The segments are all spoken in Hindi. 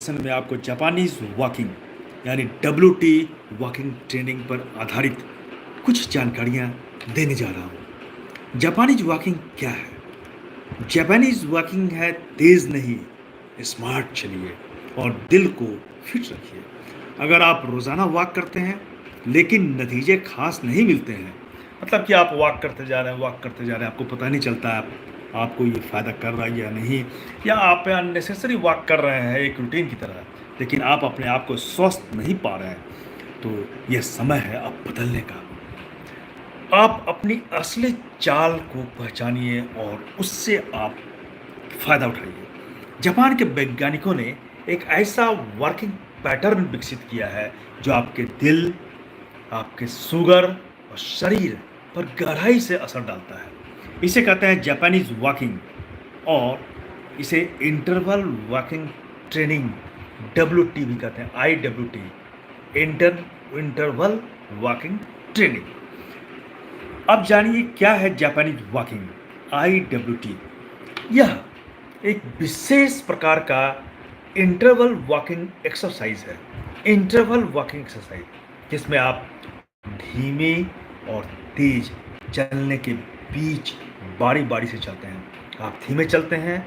सेशन में आपको जापानीज वॉकिंग यानी WT वॉकिंग ट्रेनिंग पर आधारित कुछ जानकारियाँ देने जा रहा हूँ। जापानीज वॉकिंग क्या है? जापानीज वॉकिंग है तेज नहीं, स्मार्ट चलिए और दिल को फिट रखिए। अगर आप रोज़ाना वॉक करते हैं लेकिन नतीजे खास नहीं मिलते हैं, मतलब कि आप वॉक करते जा रहे हैं आपको पता नहीं चलता आपको ये फ़ायदा कर रहा है या नहीं, या आप अननेसेसरी वॉक कर रहे हैं एक रूटीन की तरह, लेकिन आप अपने आप को स्वस्थ नहीं पा रहे हैं, तो यह समय है अब बदलने का। आप अपनी असली चाल को पहचानिए और उससे आप फ़ायदा उठाइए। जापान के वैज्ञानिकों ने एक ऐसा वर्किंग पैटर्न विकसित किया है जो आपके दिल, आपके शुगर और शरीर पर गहराई से असर डालता है। इसे कहते हैं जापानीज वॉकिंग, और इसे इंटरवल वॉकिंग ट्रेनिंग WT भी कहते हैं, IWT, इंटरवल वॉकिंग ट्रेनिंग। अब जानिए क्या है जापानीज वॉकिंग IWT। यह एक विशेष प्रकार का इंटरवल वॉकिंग एक्सरसाइज है। इंटरवल वॉकिंग एक्सरसाइज जिसमें आप धीमे और तेज चलने के बीच बारी बारी से चलते हैं। आप धीमे चलते हैं,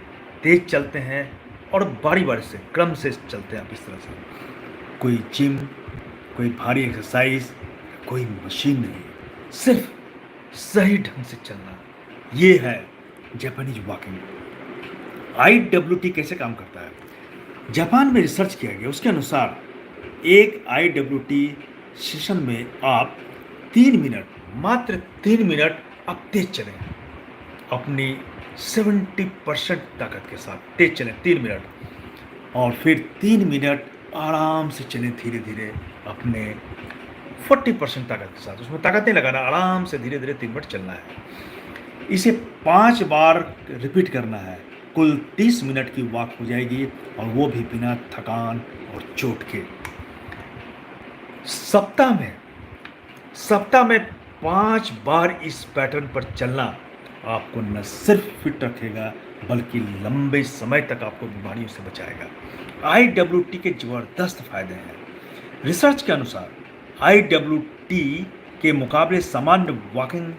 तेज चलते हैं और बारी बारी से क्रम से चलते हैं। आप इस तरह से, कोई जिम, कोई भारी एक्सरसाइज, कोई मशीन नहीं, सिर्फ सही ढंग से चलना, ये है जापानीज वॉकिंग। IWT कैसे काम करता है? जापान में रिसर्च किया गया, उसके अनुसार एक IWT सेशन में आप 3 मिनट, मात्र 3 मिनट आप तेज चलें, अपनी 70% ताकत के साथ तेज चलें 3 मिनट, और फिर 3 मिनट आराम से चलें धीरे धीरे अपने 40% ताकत के साथ। उसमें ताकत नहीं लगाना, आराम से धीरे धीरे 3 मिनट चलना है। इसे 5 बार रिपीट करना है। कुल 30 मिनट की वॉक हो जाएगी, और वो भी बिना थकान और चोट के। सप्ताह में 5 बार इस पैटर्न पर चलना आपको न सिर्फ फिट रखेगा बल्कि लंबे समय तक आपको बीमारियों से बचाएगा। IWT के ज़बरदस्त फायदे हैं। रिसर्च के अनुसार IWT के मुकाबले सामान्य वॉकिंग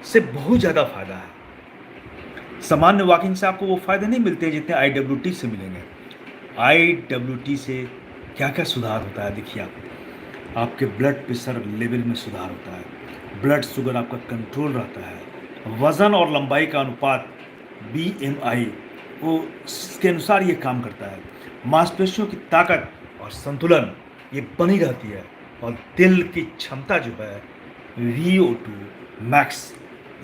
से बहुत ज़्यादा फायदा है। सामान्य वॉकिंग से आपको वो फायदे नहीं मिलते जितने IWT से मिलेंगे। IWT से क्या क्या सुधार होता है देखिए आपके ब्लड प्रेशर लेवल में सुधार होता है, ब्लड शुगर आपका कंट्रोल रहता है, वज़न और लंबाई का अनुपात BMI वो इसके अनुसार ये काम करता है, मांसपेशियों की ताकत और संतुलन ये बनी रहती है, और दिल की क्षमता जो है VO2 मैक्स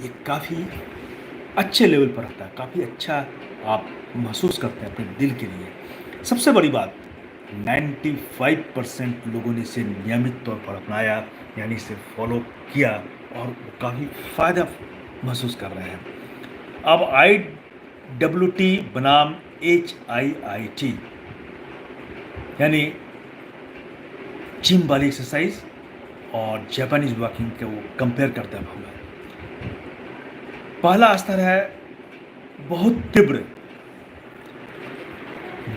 ये काफ़ी अच्छे लेवल पर रहता है, काफ़ी अच्छा आप महसूस करते हैं अपने दिल के लिए। सबसे बड़ी बात, 95% लोगों ने इसे नियमित तौर पर अपनाया, यानी इसे फॉलो किया, और वो काफ़ी फ़ायदा महसूस कर रहे हैं। अब IWT बनाम HIIT यानी जिम वाली एक्सरसाइज और जापानीज वॉकिंग के वो कंपेयर करते हैं हमें। पहला स्तर है बहुत तीव्र।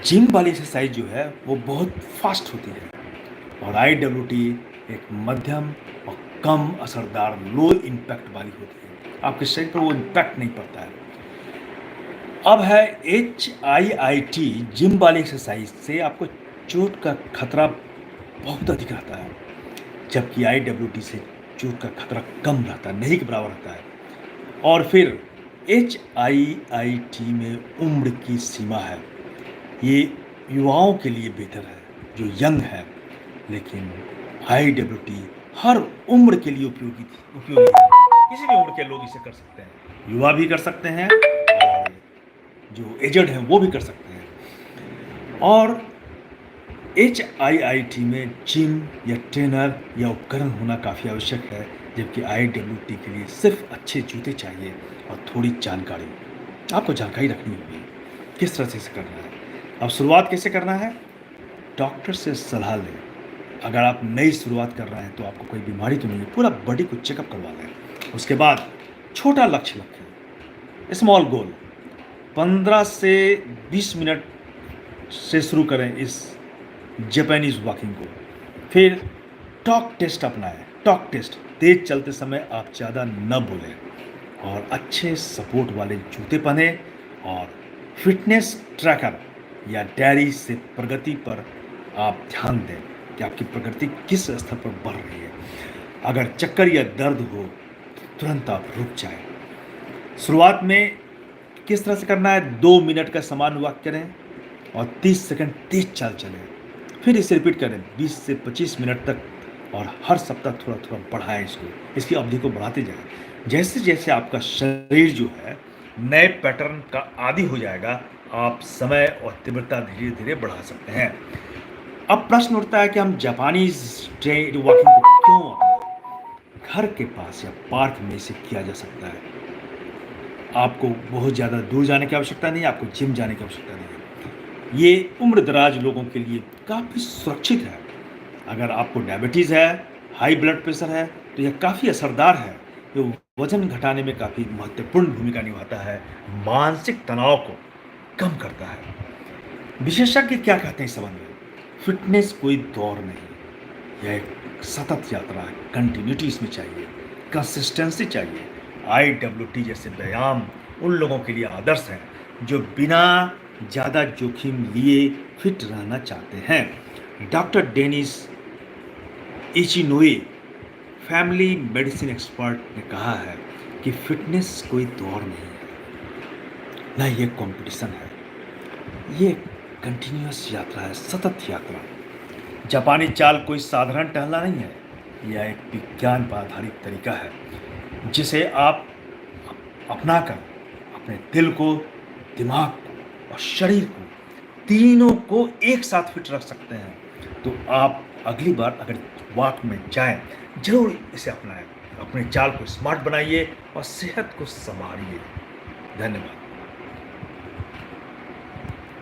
जिम वाली एक्सरसाइज जो है वो बहुत फास्ट होती है, और IWT एक मध्यम और कम असरदार लो इम्पैक्ट वाली होती है, आपके शरीर पर वो इम्पैक्ट नहीं पड़ता है। अब है HIIT। जिम वाली एक्सरसाइज से आपको चोट का खतरा बहुत अधिक रहता है, जबकि IWT से चोट का खतरा कम रहता है, नहीं के बराबर रहता है। और फिर HIIT में उम्र की सीमा है, ये युवाओं के लिए बेहतर है जो यंग है, लेकिन IWT हर उम्र के लिए उपयोगी है। किसी भी उम्र के लोग इसे कर सकते हैं, युवा भी कर सकते हैं और जो एजड हैं वो भी कर सकते हैं। और HIIT में जिम या ट्रेनर या उपकरण होना काफ़ी आवश्यक है, जबकि IWT के लिए सिर्फ अच्छे जूते चाहिए और थोड़ी जानकारी। आपको जानकारी रखनी होगी किस तरह से इसे करना है। अब शुरुआत कैसे करना है? डॉक्टर से सलाह लें। अगर आप नई शुरुआत कर रहे हैं तो आपको कोई बीमारी तो नहीं है, पूरा बॉडी को चेकअप करवा लें। उसके बाद छोटा लक्ष्य रखें, स्मॉल गोल। 15 से 20 मिनट से शुरू करें इस जापानीज़ वॉकिंग को। फिर टॉक टेस्ट अपनाएं। टॉक टेस्ट, तेज चलते समय आप ज़्यादा न बोलें और अच्छे सपोर्ट वाले जूते पहनें और फिटनेस ट्रैकर या डायरी से प्रगति पर आप ध्यान दें कि आपकी प्रगति किस स्तर पर बढ़ रही है। अगर चक्कर या दर्द हो तो तुरंत आप रुक जाएं। शुरुआत में किस तरह से करना है, 2 मिनट का समान वॉक करें और 30 सेकंड तेज चाल चलें। फिर इसे रिपीट करें 20 से 25 मिनट तक और हर सप्ताह थोड़ा थोड़ा बढ़ाएं इसकी अवधि को बढ़ाते जाएं। जैसे जैसे आपका शरीर जो है नए पैटर्न का आदी हो जाएगा, आप समय और तीव्रता धीरे धीरे बढ़ा सकते हैं। अब प्रश्न उठता है कि हम जापानी स्ट्रेट वॉकिंग को क्यों अपनाएं? घर के पास या पार्क में इसे किया जा सकता है। आपको बहुत ज़्यादा दूर जाने की आवश्यकता नहीं है, आपको जिम जाने की आवश्यकता नहीं है। ये उम्र दराज लोगों के लिए काफ़ी सुरक्षित है। अगर आपको डायबिटीज़ है, हाई ब्लड प्रेशर है, तो यह काफ़ी असरदार है। ये वजन घटाने में काफ़ी महत्वपूर्ण भूमिका निभाता है, मानसिक तनाव को कम करता है। विशेषज्ञ क्या कहते हैं इस संबंध में? फिटनेस कोई दौड़ नहीं, यह एक सतत यात्रा है। कंटिन्यूटी इसमें चाहिए, कंसिस्टेंसी चाहिए। IWT जैसे व्यायाम उन लोगों के लिए आदर्श हैं जो बिना ज़्यादा जोखिम लिए फिट रहना चाहते हैं। Doctor Dennis Ichinoe, family medicine expert, ने कहा है कि फिटनेस कोई दौड़ नहीं है, ना ये कंपटीशन है, ये कंटिन्यूअस यात्रा है, सतत यात्रा। जापानी चाल कोई साधारण टहलना नहीं है, यह एक विज्ञान पर आधारित तरीका है जिसे आप अपनाकर अपने दिल को, दिमाग को और शरीर को, तीनों को एक साथ फिट रख सकते हैं। तो आप अगली बार अगर वॉक में जाएं, जरूर इसे अपनाएं। अपने चाल को स्मार्ट बनाइए और सेहत को संभालिए। धन्यवाद।